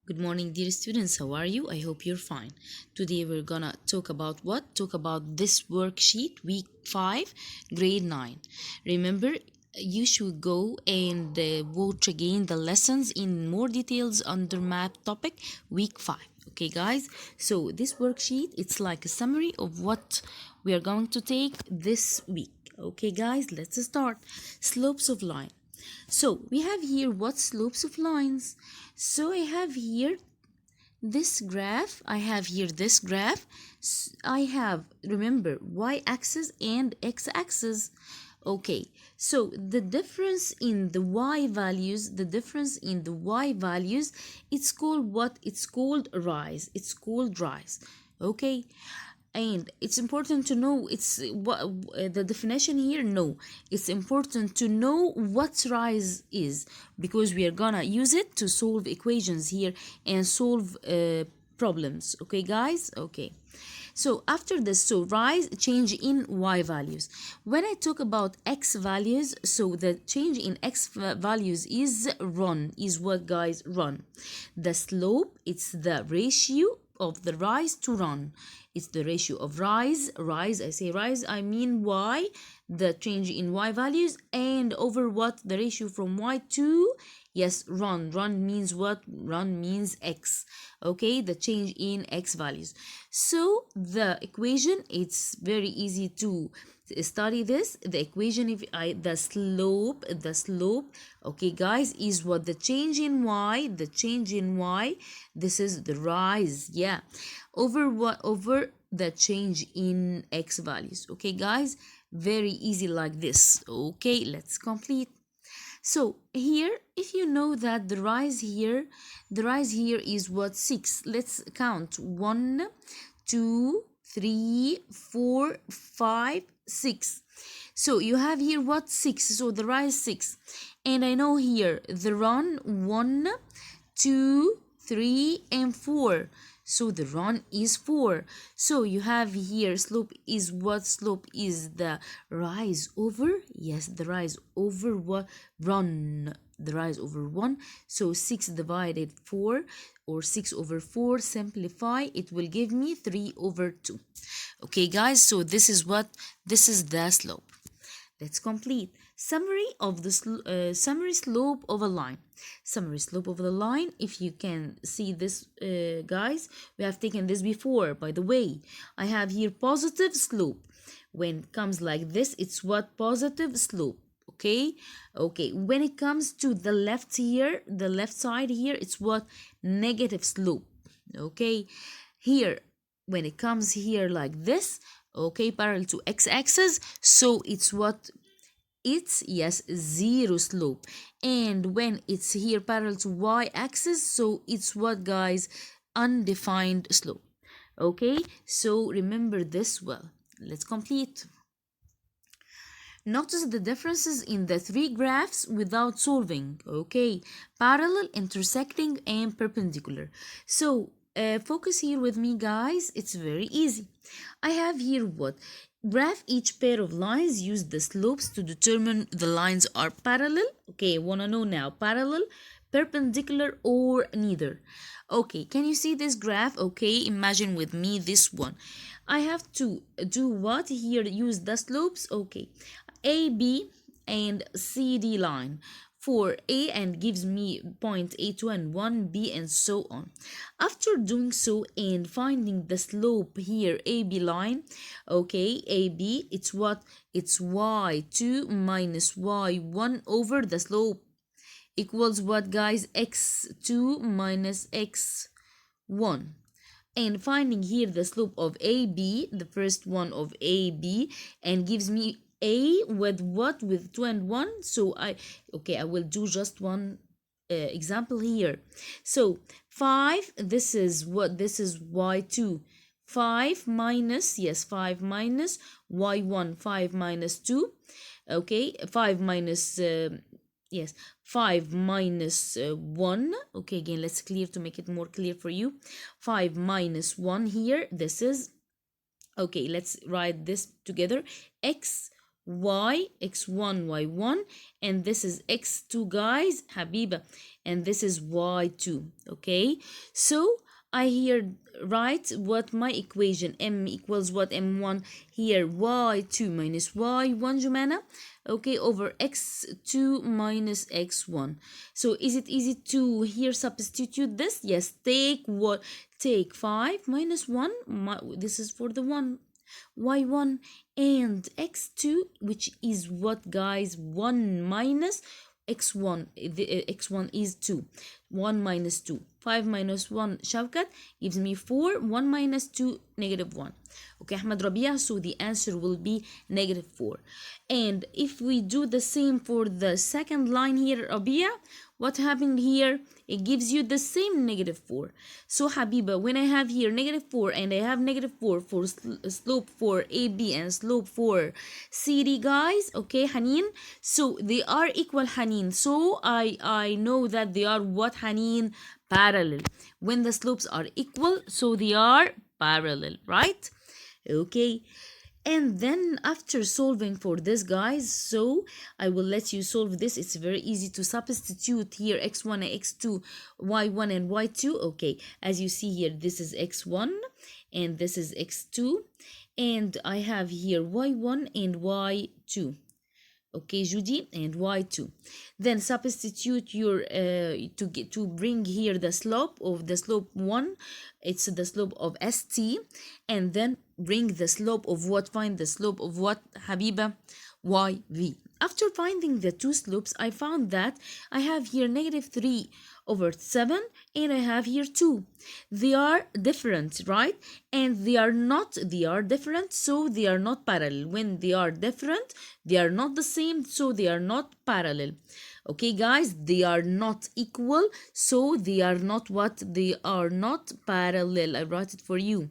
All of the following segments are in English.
Good morning, dear students. How are you? I hope you're fine. Today we're gonna talk about what? Talk about this worksheet, week 5, grade 9. Remember, you should go and watch again the lessons in more details under math topic, week 5. Okay, guys? So this worksheet, it's like a summary of what we are going to take this week. Okay, guys, let's start. Slopes of line. So we have here what slopes of lines. So I have here this graph. I have here this graph. I have, remember, y-axis and x-axis. Okay, so the difference in the y values, it's called what? It's called rise. It's called rise. Okay, and it's important to know it's what the definition here. No, it's important to know what rise is, because we are gonna use it to solve equations here and solve problems. Okay, guys? Okay, so after this, so rise, change in y values. When I talk about x values, so the change in x values is run. Is what, guys? Run. The slope, it's the ratio of the rise to run. It's the ratio of rise, I say rise, I mean y, the change in y values, and over what? The ratio from y to, yes, run. Run means what? Run means x. Okay, the change in x values. So the equation, it's very easy to study this. The equation, if I the slope, okay, guys, is what? The change in y, this is the rise, yeah, over what? Over the change in x values. Okay, guys, very easy like this. Okay, let's complete. So here, if you know that the rise here is what? 6. Let's count. 1, 2, 3, 4, 5, 6. So you have here what? 6. So the rise 6. And I know here the run 1, 2, 3, and 4. So the run is 4. So you have here slope is what? Slope is the rise over, yes, the rise over what? Run. The rise over 1. So 6 divided 4, or 6 over 4, simplify, it will give me 3 over 2. Okay, guys, so this is what? This is the slope. Let's complete. Summary of the summary slope of a line. Summary slope of the line, if you can see this, guys, we have taken this before. By the way, I have here positive slope. When it comes like this, it's what? Positive slope. Okay, when it comes to the left here, the left side here, it's what? Negative slope. Okay, here, when it comes here like this, okay, parallel to x-axis, so it's what? It's, yes, 0 slope. And when it's here parallel to y-axis, so it's what, guys? Undefined slope. Okay, so remember this well. Let's complete. Notice the differences in the 3 graphs without solving. Okay, parallel, intersecting, and perpendicular. So focus here with me, guys. It's very easy. I have here what? Graph each pair of lines. Use the slopes to determine the lines are parallel. Okay, wanna know now, parallel, perpendicular, or neither. Okay, can you see this graph? Okay, imagine with me this one. I have to do what here? Use the slopes. Okay, AB and CD line for A, and gives me point A2 and 1B, and so on. After doing so and finding the slope here, AB line, okay, AB, it's what? It's y2 minus y1 over the slope equals what, guys? x2 minus x1. And finding here the slope of AB, the first one of AB, and gives me A with what? With 2 and 1. So I will do just one example here. So 5, this is what? This is y2. 5 minus, yes, 5 minus y1, 5 minus 2. Okay, 5 minus yes, 5 minus 1. Okay, again, let's clear to make it more clear for you. 5 minus 1 here, this is, okay, let's write this together. X y, x1, y1, and this is x2 guys, habiba, and this is y2. Okay, so I here write what my equation m equals what, m1 here y2 minus y1 Jumana, okay, over x2 minus x1. So is it easy to here substitute this? Yes, take what, take 5 minus 1, this is for the 1, y1, and x2, which is what guys, 1 minus x1, the x1 is 2, 1 minus 2, 5 minus 1 Shawkat gives me 4, 1 minus 2 negative 1. Okay, Ahmed Rabia, so the answer will be negative 4. And if we do the same for the second line here, Rabia, what happened here? It gives you the same negative 4. So Habiba, when I have here negative 4 and I have negative 4 for slope for AB and slope for CD guys, okay Hanin, so they are equal Hanin. So I know that they are what Hanin? Parallel. When the slopes are equal, so they are parallel, right? Okay, and then after solving for this guys, so I will let you solve this. It's very easy to substitute here x1 and x2, y1 and y2. Okay, as you see here, this is x1 and this is x2, and I have here y1 and y2. Okay Judy, and y2. Then substitute your to bring here the slope of the slope 1, it's the slope of st, and then bring the slope of what, find the slope of what Habiba, yv. After finding the two slopes, I found that I have here negative 3 over 7 and I have here 2. They are different, right? And they are different, so they are not parallel. When they are different, they are not the same, so they are not parallel. Okay guys, they are not equal, so they are not what? They are not parallel. I write it for you.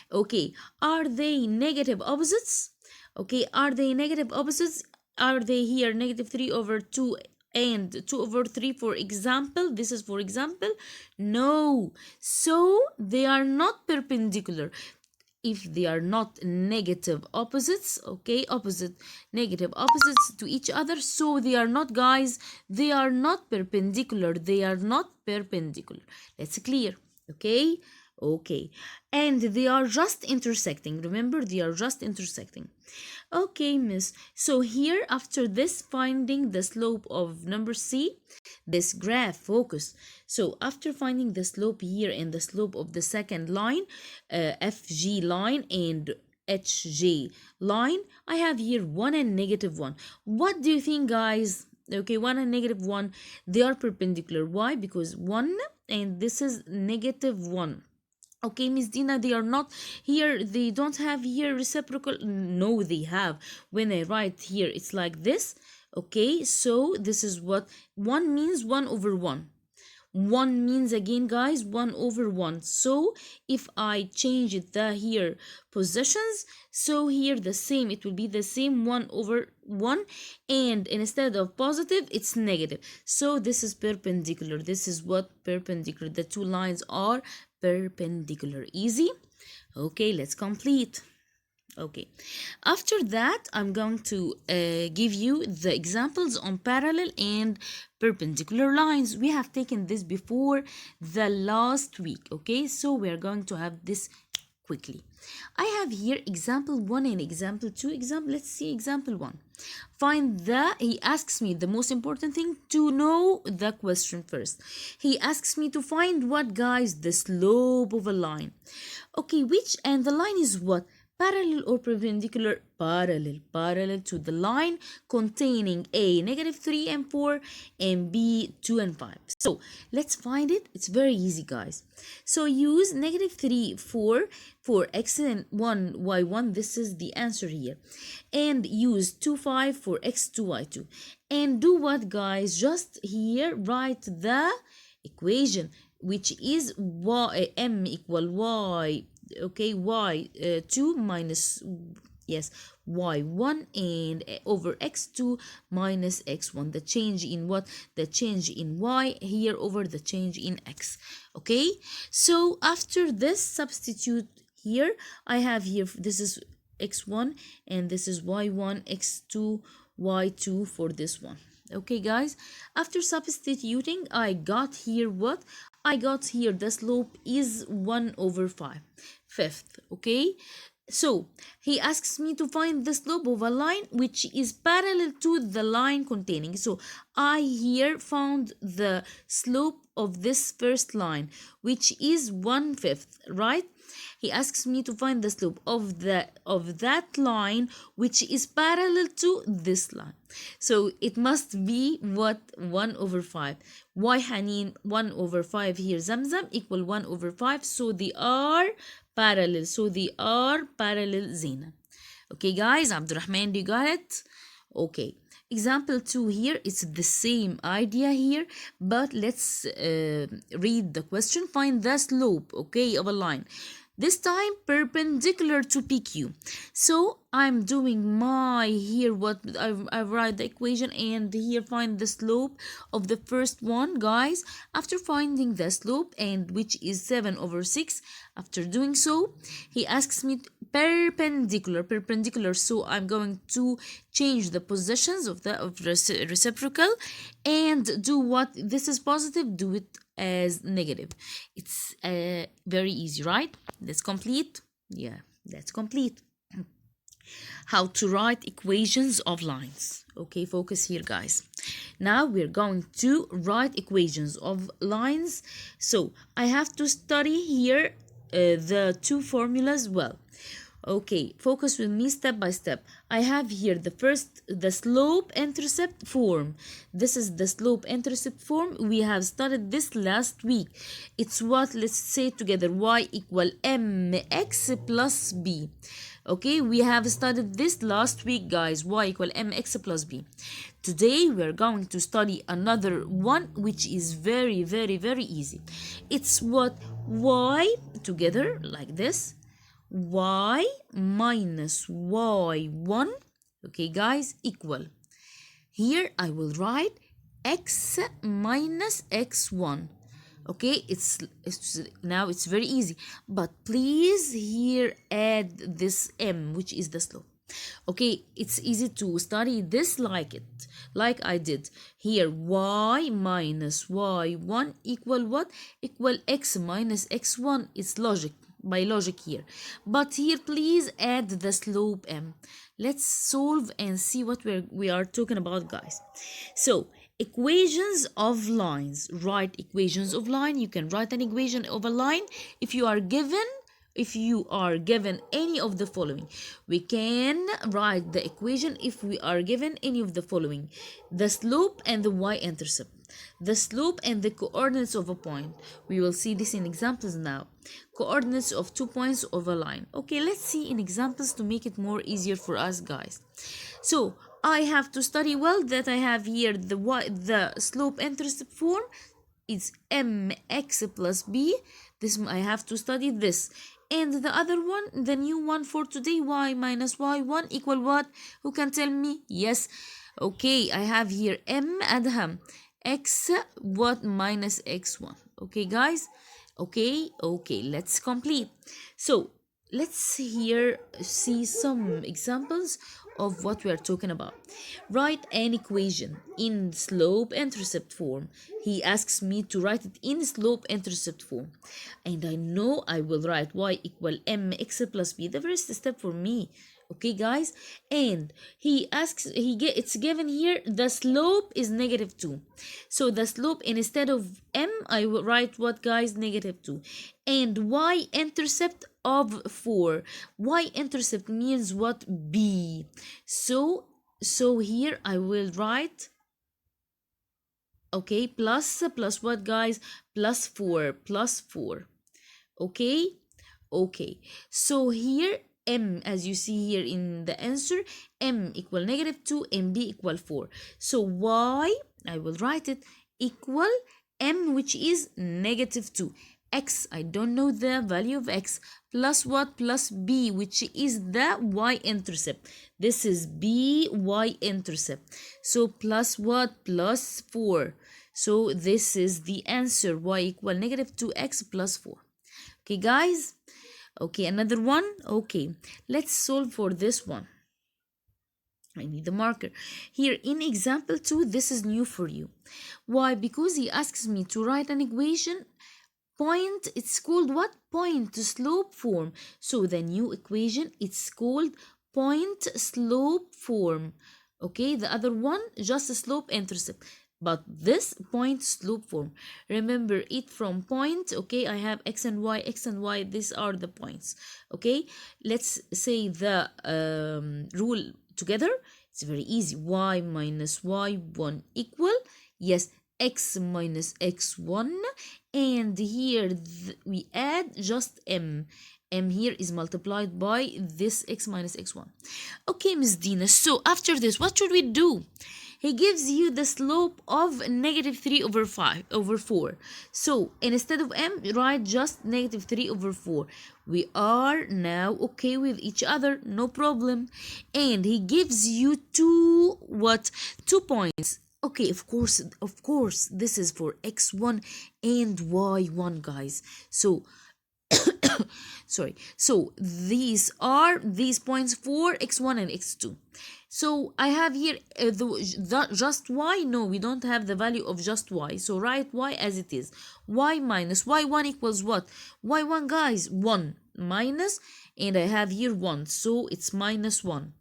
Okay, are they negative opposites? Okay, are they negative opposites? Are they here negative 3 over 2 and 2 over 3, for example? This is for example. No, so they are not perpendicular. If they are not negative opposites, okay, opposite negative opposites to each other, so they are not guys, they are not perpendicular, they are not perpendicular. That's clear. Okay, okay, and they are just intersecting. Remember, they are just intersecting. Okay, miss. So here, after this, finding the slope of number C, this graph focus. So after finding the slope here and the slope of the second line, FG line and HJ line, I have here 1 and negative 1. What do you think, guys? Okay, 1 and negative 1, they are perpendicular. Why? Because 1 and this is negative 1. Okay, Miss Dina, they are not here, they don't have here reciprocal. No, they have. When I write here, it's like this. Okay, so this is what 1 means, 1 over 1. 1 means again guys 1 over 1. So if I change it the here positions, so here the same, it will be the same 1 over 1, and instead of positive it's negative. So this is perpendicular. This is what perpendicular, the two lines are perpendicular. Easy. Okay, let's complete. Okay, after that I'm going to give you the examples on parallel and perpendicular lines. We have taken this before the last week. Okay, so we are going to have this quickly. I have here example 1 and example 2. Let's see example 1. Find the, he asks me the most important thing, to know the question first. He asks me to find what, guys? The slope of a line. Okay, which, and the line is what? Parallel or perpendicular? Parallel to the line containing A negative 3 and 4 and B 2 and 5. So let's find it. It's very easy, guys. So use negative 3 4 for x and 1 y1. This is the answer here. And use 2 5 for x2 y2. And do what, guys? Just here write the equation, which is m equal y, okay, y2 minus, yes, y1 and over x2 minus x1. The change in what? The change in y here over the change in x. Okay, so after this, substitute here. I have here, this is x1, and this is y1, x2, y2 for this one. Okay, guys, after substituting, I got here what? I got here the slope is 1 over 5, fifth, okay? So he asks me to find the slope of a line which is parallel to the line containing. So I here found the slope of this first line, which is 1/5, right? He asks me to find the slope of that line which is parallel to this line. So it must be what? 1 over 5. Why Hanin? 1 over 5 here, Zamzam, equal 1 over 5. So they are parallel. So they are parallel, Zina. Okay, guys, Abdurrahman, do you got it? Okay. Example 2 here, it's the same idea here, but let's read the question. Find the slope, okay, of a line. This time perpendicular to PQ. So I'm doing my here what I write the equation and here find the slope of the first one, guys. After finding the slope, and which is 7 over 6, after doing so, he asks me perpendicular. So I'm going to change the positions of the reciprocal and do what? This is positive, do it as negative. It's very easy, right? Let's complete. Yeah, that's complete. How to write equations of lines. Okay, focus here, guys. Now we're going to write equations of lines. So I have to study here the two formulas well. Okay, focus with me step by step. I have here the slope intercept form. This is the slope intercept form. We have studied this last week. It's what? Let's say it together. Y equal mx plus b. Okay, we have studied this last week, guys. Y equal mx plus b. Today we are going to study another one which is very, very, very easy. It's what? Y together like this, y minus y1, okay, guys, equal. Here I will write x minus x1. Okay, it's now it's very easy, but please here add this m, which is the slope. Okay, it's easy to study this like I did here. Y minus y1 equal what? Equal x minus x1. It's logic, by logic here. But here please add the slope m. Let's solve and see what we are talking about, guys. So equations of lines. Write equations of line. You can write an equation of a line if you are given any of the following. We can write the equation if we are given any of the following: the slope and the y-intercept, the slope and the coordinates of a point. We will see this in examples now. Coordinates of 2 points of a line. Okay, let's see in examples to make it more easier for us, guys. So I have to study well that I have here the slope intercept form is mx plus b. This I have to study this. And the other one, the new one for today, y minus y1 equal what? Who can tell me? Yes. Okay, I have here m adham x what minus x1. Okay, guys. Okay, let's complete. So let's here see some examples of what we are talking about. Write an equation in slope intercept form. He asks me to write it in slope intercept form, and I know I will write y equal mx plus b, the first step for me. Okay, guys, and it's given here the slope is -2. So the slope, instead of m, I will write what, guys? -2. And y-intercept of 4. Y-intercept means what? B. So here I will write, okay, plus what, guys? Plus 4. Okay. So here m, as you see here in the answer, m equal -2 and b equal 4. So y, I will write it equal m, which is -2. X, I don't know the value of x, plus what? Plus b, which is the y-intercept. This is b y-intercept. So plus what? Plus 4. So this is the answer, y equal -2x plus 4. Okay, guys. Okay, another one. Okay, let's solve for this one. I need the marker. Here in example 2, this is new for you. Why? Because he asks me to write an equation point. It's called what? Point slope form. So the new equation, it's called point slope form. Okay, the other one just a slope intercept, but this point slope form, remember it from point. Okay, I have x and y, x and y, these are the points. Okay, let's say the rule together. It's very easy. Y minus y1 equal, yes, x minus x1, and here we add just m here is multiplied by this x minus x1. Okay, Miss Dina, so after this what should we do? He gives you the slope of negative 3 over 5 over 4. So instead of m, write just negative 3 over 4. We are now okay with each other, no problem. And he gives you two what? 2 points. Okay, of course, this is for x1 and y1, guys. So sorry, so these are these points for x1 and x2. So I have here the just y. No, we don't have the value of just y, so write y as it is. Y minus y1 equals what? Y1, guys, 1 minus, and I have here 1, so it's minus 1.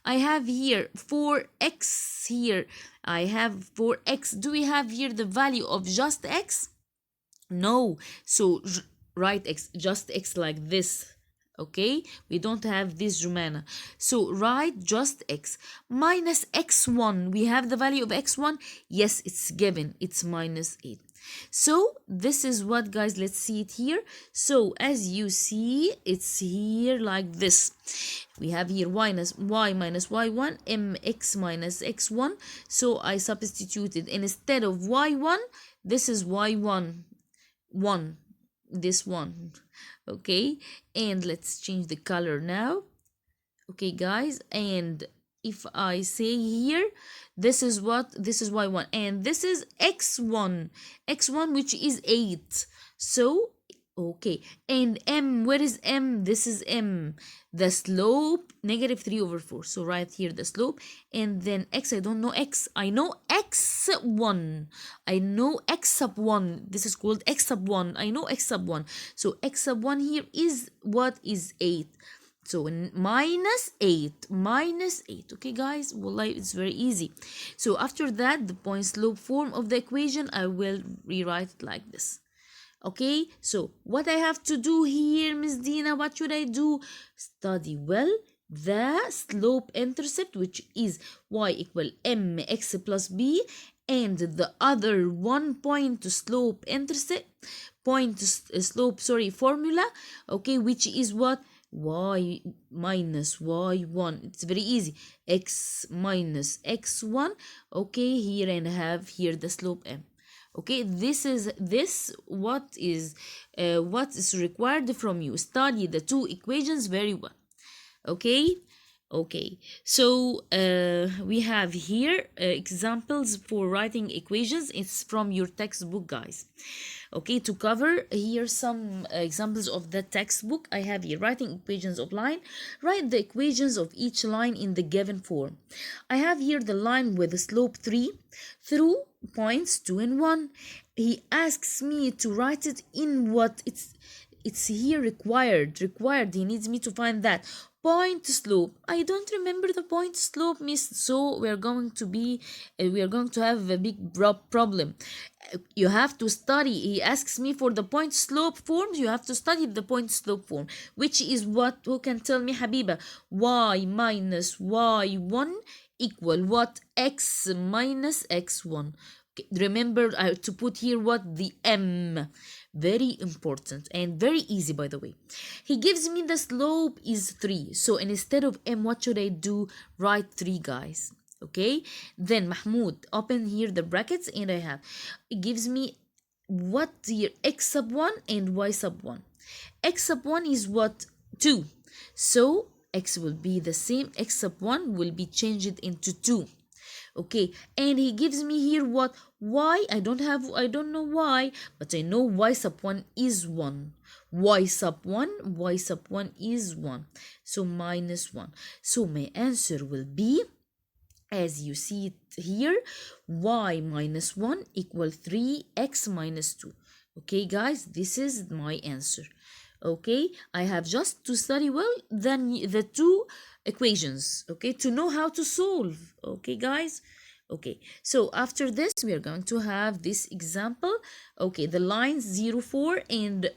I have here 4x here. I have 4x. Do we have here the value of just x? No, so write x, just x like this. Okay, we don't have this, Jumana. So write just x minus x1. We have the value of x1. Yes, it's given. It's minus 8. So this is what, guys, let's see it here. So as you see, it's here like this. We have here y minus y1, mx minus x1. So I substituted instead of y1, this is y1. 1, this one. Okay, and let's change the color now. Okay, guys, and if I say here, this is what? This is y1, and this is x1, which is 8. So okay, and m, where is m? This is m, the slope negative 3 over 4. So right here the slope, and then x, I don't know x. I know x1. I know x sub 1. This is called x sub 1. I know x sub 1. So x sub 1 here is what? Is 8. So minus 8, minus 8. Okay, guys, wallahi, it's very easy. So after that, the point slope form of the equation, I will rewrite it like this. Okay, so what I have to do here, Miss Dina, what should I do? Study well the slope intercept, which is y equal mx plus b, and the other 1 point to slope intercept, formula, okay, which is what? Y minus y1. It's very easy. X minus x1. Okay, here, and have here the slope m. Okay, this what is required from you. Study the two equations very well. Okay, so we have here examples for writing equations. It's from your textbook, guys. Okay, to cover here some examples of the textbook, I have here writing equations of line. Write the equations of each line in the given form. I have here the line with the slope 3 through points 2 and 1. He asks me to write it in what? It's here required. He needs me to find that point slope. I don't remember the point slope, miss, so we are going to have a big problem. You have to study. He asks me for the point slope forms. You have to study the point slope form, which is what? Who can tell me, Habiba? Y minus y1 equal what? X minus x1. Okay, remember to put here what? The m. Very important and very easy, by the way. He gives me the slope is 3. So instead of m, what should I do? Write 3, guys. Okay, then Mahmoud, open here the brackets, and I have, it gives me what here? X sub 1 and y sub 1. X sub 1 is what? 2. So x will be the same. X sub 1 will be changed into 2. Okay, and he gives me here what? Y. I don't know why, but I know y sub 1 is 1. Y sub 1 is 1. So minus 1. So my answer will be, as you see it here, y minus 1 equal 3x minus 2. Okay, guys, this is my answer. Okay, I have just to study well then the two equations, okay, to know how to solve. Okay, guys. Okay, so after this we are going to have this example. Okay, the lines 0, 4 and